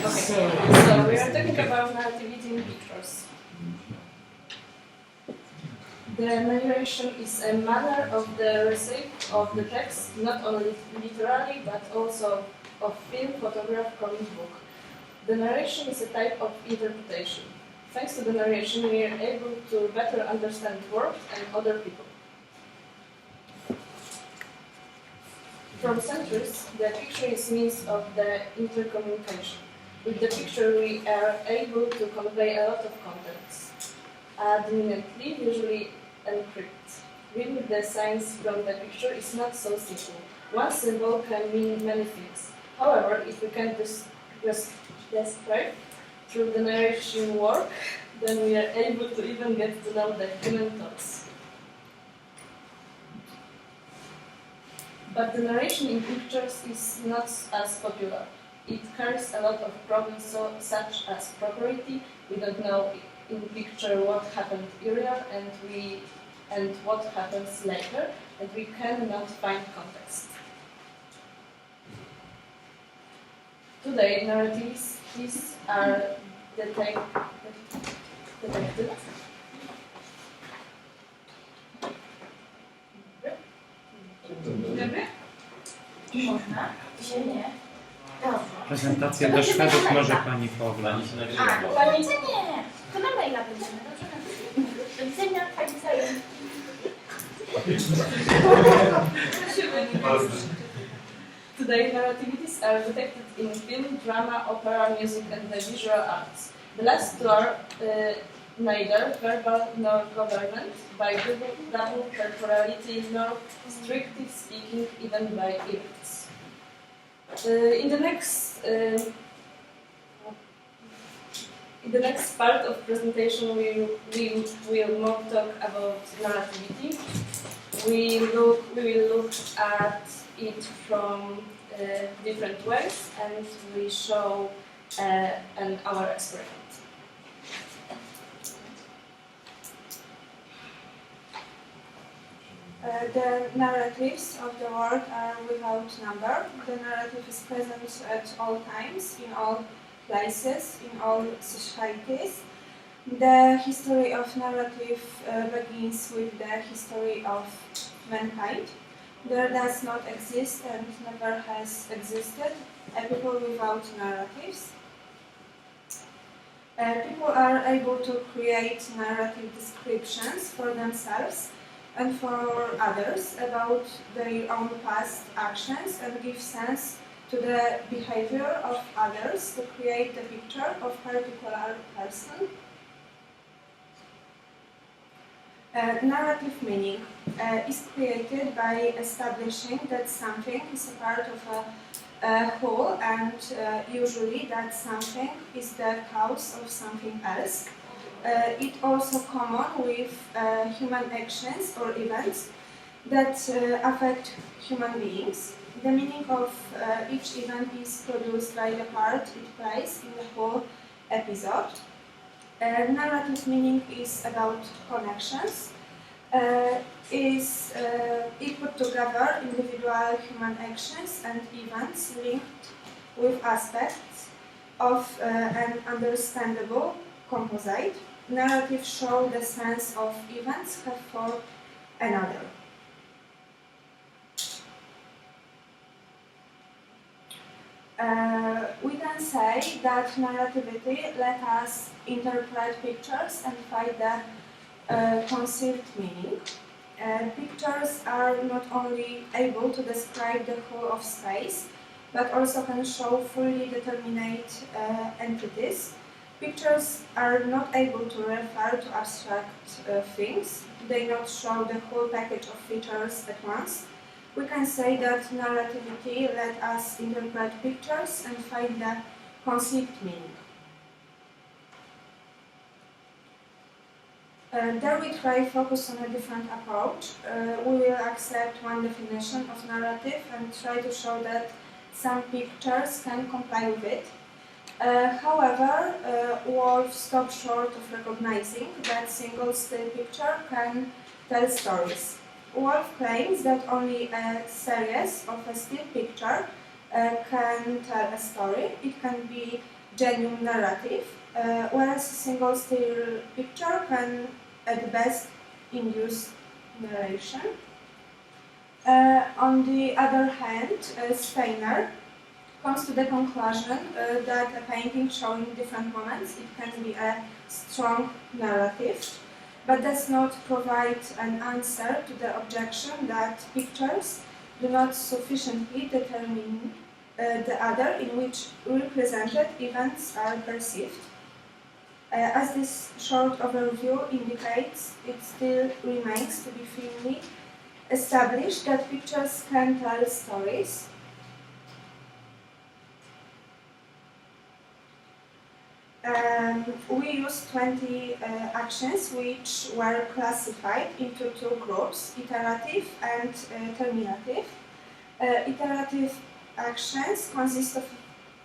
So we are talking about narrativity in pictures. The narration is a manner of the receipt of the text, not only literally, but also of film, photograph, comic book. The narration is a type of interpretation. Thanks to the narration, we are able to better understand world and other people. From centuries, the picture is means of the intercommunication. With the picture, we are able to convey a lot of contents. Admittedly, usually encrypt. Reading the signs from the picture is not so simple. One symbol can mean many things. However, if we can describe through the narration work, then we are able to even get to know the human thoughts. But the narration in pictures is not as popular. It carries a lot of problems such as propriety. We don't know in picture what happened earlier and what happens later, and we cannot find context. Today, narratives are detected. Można? Dzisiaj nie. Prezentację do Szwedów może Pani poglądać. Pani nie. To na maila będziemy, dobrze? Do widzenia, Pani zajmie. Today, narrativities are detected in film, drama, opera, music, and the visual arts. The last two are neither verbal nor governed by double corporality nor, strictly speaking, even by events. In the next part of presentation, we will more talk about narrativity. We will look at it from different ways, and we show our experiment. The narratives of the world are without number. The narrative is present at all times, in all places, in all societies. The history of narrative begins with the history of mankind. There does not exist and never has existed a people without narratives. People are able to create narrative descriptions for themselves and for others about their own past actions and give sense to the behavior of others to create the picture of a particular person. Narrative meaning is created by establishing that something is a part of a whole, and usually that something is the cause of something else. It also common with human actions or events that affect human beings. The meaning of each event is produced by the part it plays in the whole episode. Narrative meaning is about connections. It put together individual human actions and events linked with aspects of an understandable composite. Narratives show the sense of events have for another. We can say that narrativity let us interpret pictures and find the conceived meaning. Pictures are not only able to describe the whole of space, but also can show fully determinate entities. Pictures are not able to refer to abstract things. They not show the whole package of features at once. We can say that narrativity let us interpret pictures and find the conceived meaning. There we try focus on a different approach. We will accept one definition of narrative and try to show that some pictures can comply with it. However, Wolf stopped short of recognizing that single still picture can tell stories. Wolf claims that only a series of a still picture can tell a story. It can be genuine narrative, whereas a single still picture can, at best, induce narration. On the other hand, Steiner comes to the conclusion that a painting showing different moments, it can be a strong narrative, but does not provide an answer to the objection that pictures do not sufficiently determine the other in which represented events are perceived. As this short overview indicates, it still remains to be firmly established that pictures can tell stories. We used 20 actions which were classified into two groups, iterative and terminative. Iterative actions consist of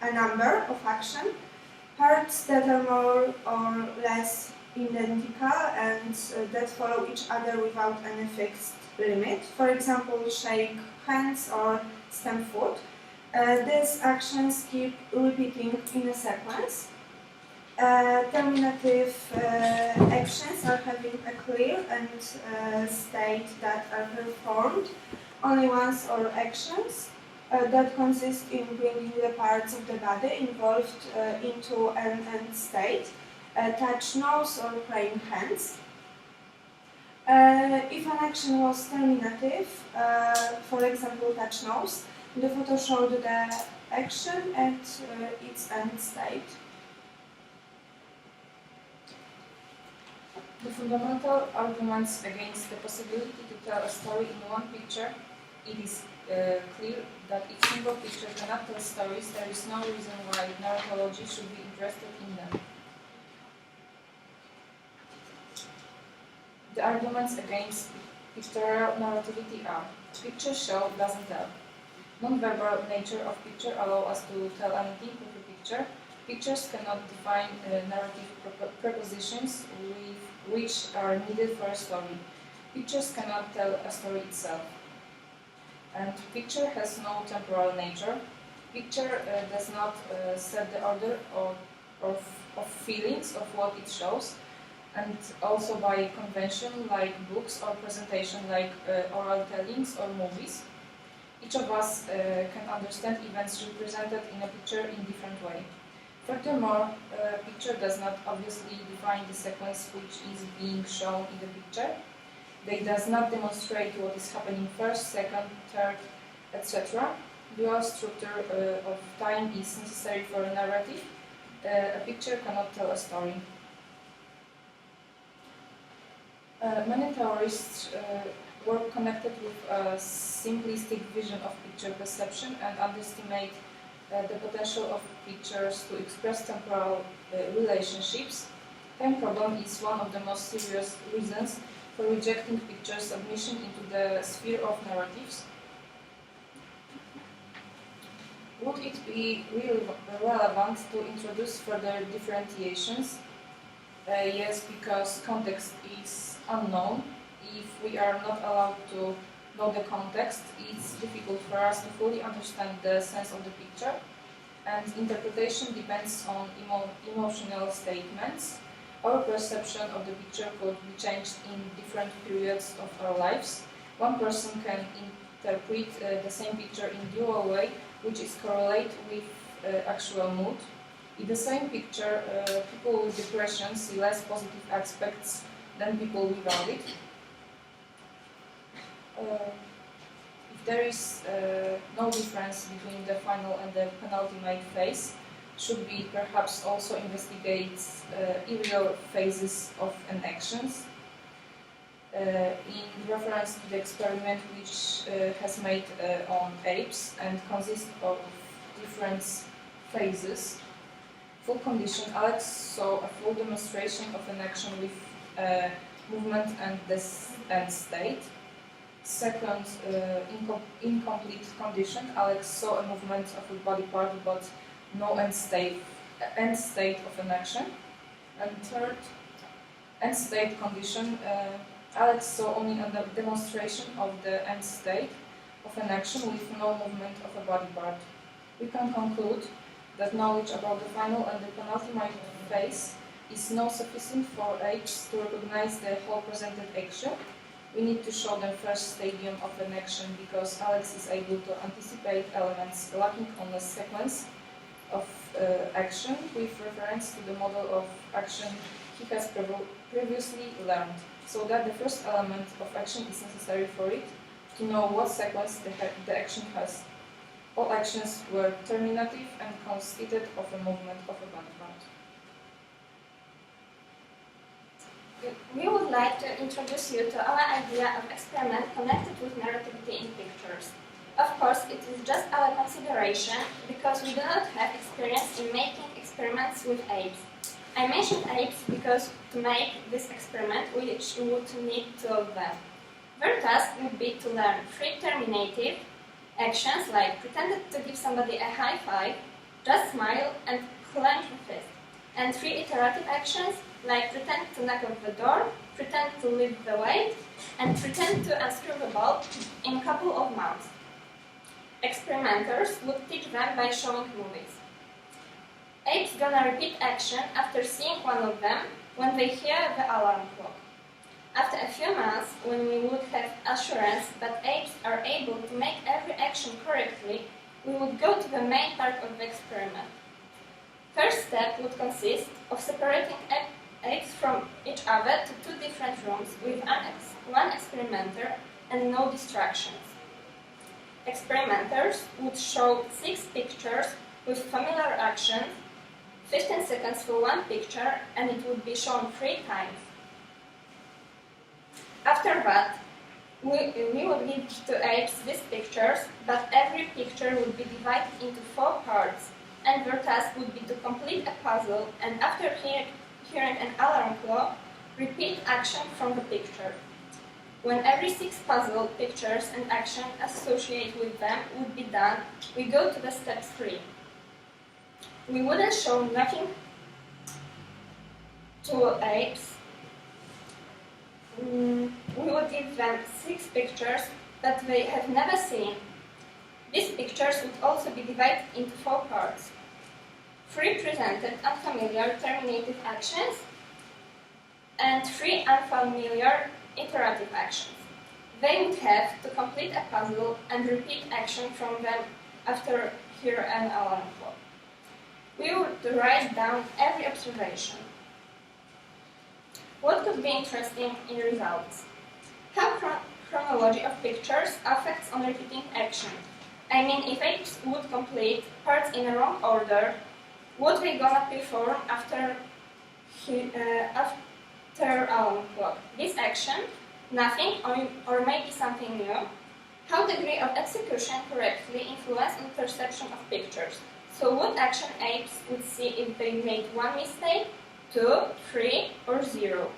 a number of actions, parts that are more or less identical and that follow each other without any fixed limit. For example, shake hands or stamp foot. These actions keep repeating in a sequence. Terminative actions are having a clear and state that are performed only once, or actions that consist in bringing the parts of the body involved into an end state, touch, nose, or praying hands. If an action was terminative, for example, touch nose, the photo showed the action at its end state. The fundamental arguments against the possibility to tell a story in one picture, it is clear that if single picture cannot tell stories, there is no reason why narratology should be interested in them. The arguments against pictorial narrativity are: picture show doesn't tell. Non-verbal nature of picture allow us to tell anything with a picture. Pictures cannot define narrative prepositions which are needed for a story. Pictures cannot tell a story itself. And picture has no temporal nature. Picture does not set the order of feelings of what it shows, and also by convention like books, or presentation like oral tellings or movies. Each of us can understand events represented in a picture in different way. Furthermore, a picture does not obviously define the sequence which is being shown in the picture. They does not demonstrate what is happening first, second, third, etc. Dual structure of time is necessary for a narrative. A picture cannot tell a story. Many theorists were connected with a simplistic vision of picture perception and underestimate the potential of pictures to express temporal relationships. Time problem is one of the most serious reasons for rejecting pictures' admission into the sphere of narratives. Would it be really relevant to introduce further differentiations? Yes, because context is unknown. If we are not allowed to know the context, it's difficult for us to fully understand the sense of the picture, and interpretation depends on emotional statements. Our perception of the picture could be changed in different periods of our lives. One person can interpret the same picture in dual way, which is correlate with actual mood. In the same picture, people with depression see less positive aspects than people without it. If there is no difference between the final and the penultimate phase, should be perhaps also investigate earlier phases of an actions. In reference to the experiment which has made on apes and consists of different phases. Full condition, Alex saw a full demonstration of an action with movement and this end state. Second, incomplete condition, Alex saw a movement of a body part but no end state of an action. And third, end state condition, Alex saw only a demonstration of the end state of an action with no movement of a body part. We can conclude that knowledge about the final and the penultimate phase is not sufficient for apes to recognize the whole presented action. We need to show them first stadium of an action because Alex is able to anticipate elements lacking on a sequence of action with reference to the model of action he has previously learned, so that the first element of action is necessary for it to know what sequence the action has. All actions were terminative and consisted of a movement of a background. We would like to introduce you to our idea of experiment connected with narrativity in pictures. Of course, it is just our consideration because we do not have experience in making experiments with apes. I mentioned apes because to make this experiment we would need two of them. Their task would be to learn three terminative actions like pretend to give somebody a high five, just smile and clench the fist, and three iterative actions like pretend to knock off the door, pretend to lift the weight, and pretend to unscrew the bulb in a couple of months. Experimenters would teach them by showing movies. Apes gonna repeat action after seeing one of them when they hear the alarm clock. After a few months, when we would have assurance that apes are able to make every action correctly, we would go to the main part of the experiment. First step would consist of separating apes from each other to two different rooms with one experimenter and no distractions. Experimenters would show 6 pictures with familiar actions, 15 seconds for one picture, and it would be shown 3 times. After that, we would give to apes these pictures, but every picture would be divided into 4 parts, and their task would be to complete a puzzle, and after hearing an alarm clock, repeat action from the picture. When every 6 puzzle pictures and action associated with them would be done, we go to the step 3. We wouldn't show nothing to apes. We would give them 6 pictures that they have never seen. These pictures would also be divided into 4 parts. 3 presented unfamiliar terminative actions and 3 unfamiliar iterative actions. They would have to complete a puzzle and repeat action from them after hearing an alarm clock. We would write down every observation. What could be interesting in results? How chronology of pictures affects on repeating action. I mean, if apes would complete parts in a wrong order, what they gonna perform after alarm clock? This action, nothing, or maybe something new. How degree of execution correctly influence on perception of pictures. So what action apes would see if they made 1 mistake, 2, 3, or 0.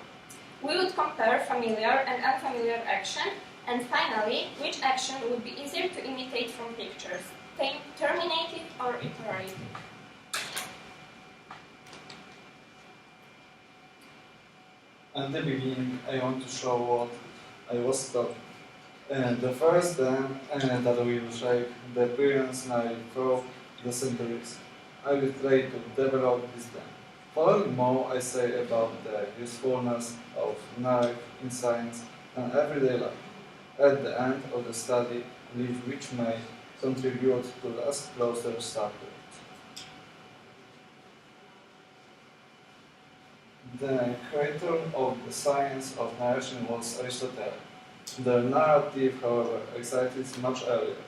We would compare familiar and unfamiliar action, and finally, which action would be easier to imitate from pictures, terminative or iterative. At the beginning, I want to show what I was taught. The first then that will shape the appearance knife through the centuries. I will try to develop this then. Furthermore, I say about the usefulness of knife in science and everyday life. At the end of the study, leave which may contribute to less closer subject. The creator of the science of narration was Aristotle. The narrative, however, existed much earlier.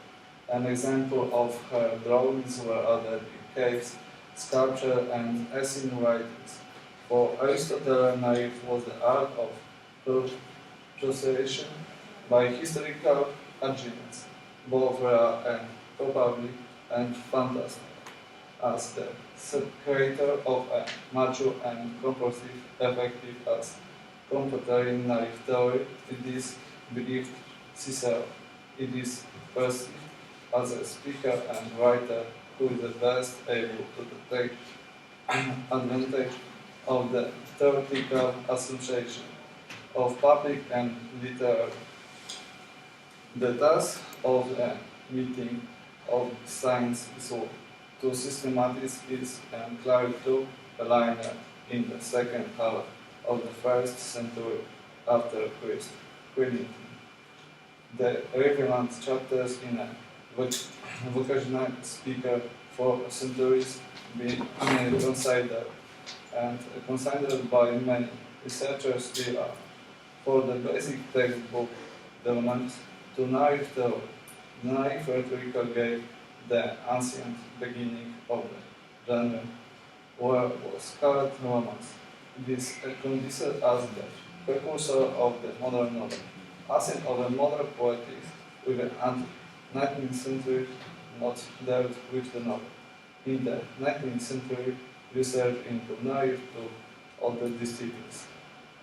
An example of her drawings were added in caves, sculpture, and Essene writings. For Aristotle, narrative was the art of procession by historical agents, both rare and probably and fantastic, as the creator of a mature and comprehensive, effective as complementary narrative theory. It is believed Cicero. It is perceived as a speaker and writer who is the best able to take advantage of the theoretical association of public and literary. The task of a meeting of science is to Semiotics is clearly to a liner in the second half of the 1st century after Christ. The relevant chapters in a vocational speaker for centuries been considered by many researchers still are. For the basic textbook development to naive theory, the naive rhetorical gave the ancient beginning of the genre, where was called romance. It is considered as the precursor of the modern novel. Ancient of the modern poetics with the 19th century not dealt with the novel. In the 19th century, research into naive to other disciplines.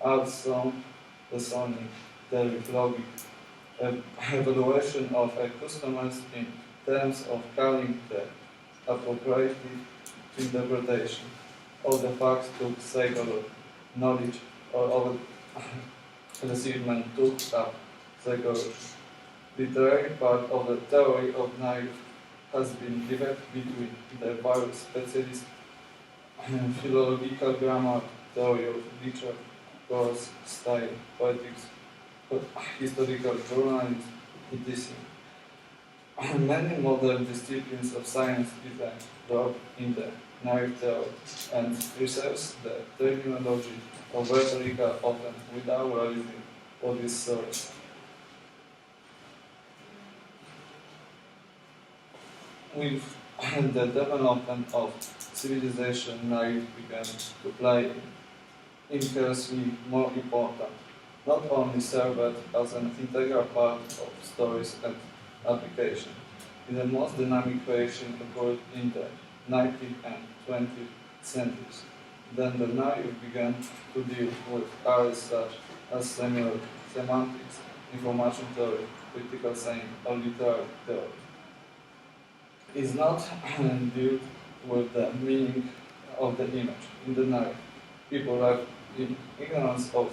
Art, song, the sonic, the logic, evaluation of customers in terms of calling the appropriate interpretation of the facts to psychology, knowledge, or of achievement took up psychology. Literary part of the theory of naive has been divided between the various specialists, philological grammar, theory of literature, prose, style, poetics, historical journalism, etc. Many modern disciplines of science developed in the naive theory and research the terminology of rhetoric often without realizing what is source. With the development of civilization, naive began to play increasingly more important, not only served as an integral part of stories and application. In the most dynamic creation occurred in the 19th and 20th centuries. Then the naive began to deal with areas such as semiotics, information theory, critical saying, or literary theory. Is not dealt with the meaning of the image in the naive. People left in ignorance of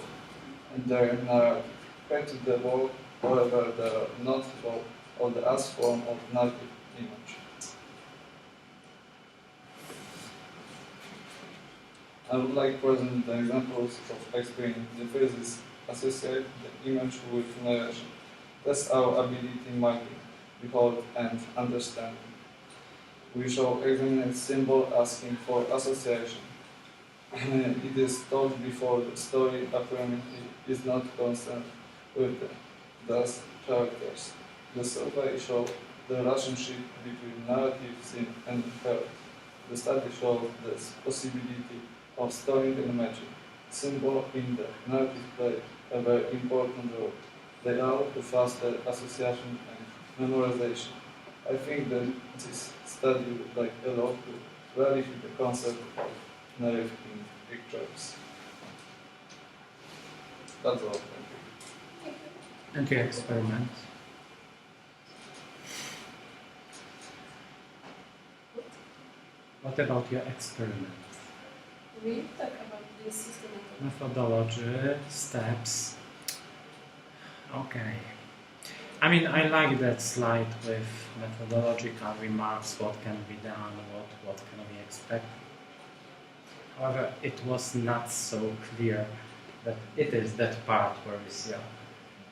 their narrative, created the world, however, they are not full of the as form of narrative image. I would like to present the examples of explaining the phases associate the image with narration. That's our ability in making, behold, and understanding. We shall examine a symbol asking for association. It is told before the story apparently is not concerned with those characters. The survey shows the relationship between narrative, scene, and heard. The study shows the possibility of storing and imagining. Symbols in the narrative play a very important role. They allow to faster association and memorization. I think that this study would like a lot to verify the concept of narrative in pictures. That's all. Thank you. And your experiment. What about your experiment? We talk about this systematic. Methodology, steps. Okay. I mean, I like that slide with methodological remarks, what can be done, what can we expect. However, it was not so clear that it is that part where is your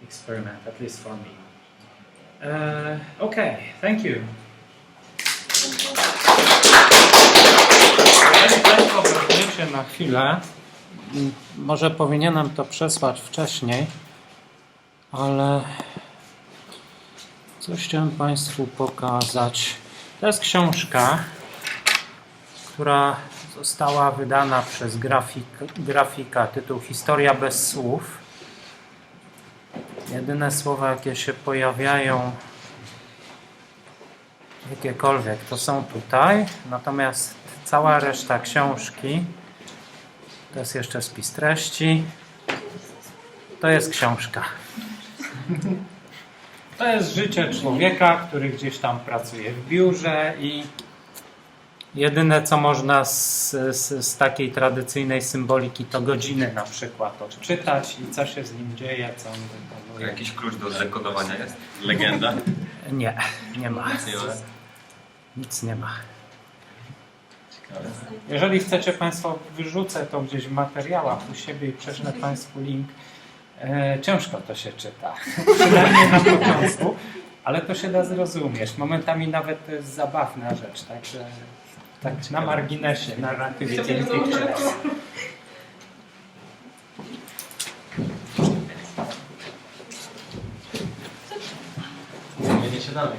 experiment, at least for me. Okay, thank you. Państwo wróćcie na chwilę. Może powinienem to przesłać wcześniej, ale coś chciałem Państwu pokazać. To jest książka, która została wydana przez grafika, tytuł Historia bez słów. Jedyne słowa, jakie się pojawiają, jakiekolwiek, to są tutaj, natomiast cała reszta książki, to jest jeszcze spis treści, to jest książka. To jest życie człowieka, który gdzieś tam pracuje w biurze i jedyne, co można z takiej tradycyjnej symboliki, to godziny na przykład odczytać i co się z nim dzieje, co on wykonuje. Jakiś klucz do dekodowania jest? Legenda? Nie, nie ma. Nic nie ma. Nic nie ma. Jeżeli chcecie Państwo, wyrzucę to gdzieś w materiałach u siebie i prześlę Państwu link. Ciężko to się czyta, przynajmniej na początku, ale to się da zrozumieć. Momentami nawet to jest zabawna rzecz, także tak na marginesie, narrativity in pictures. Nie siadamy.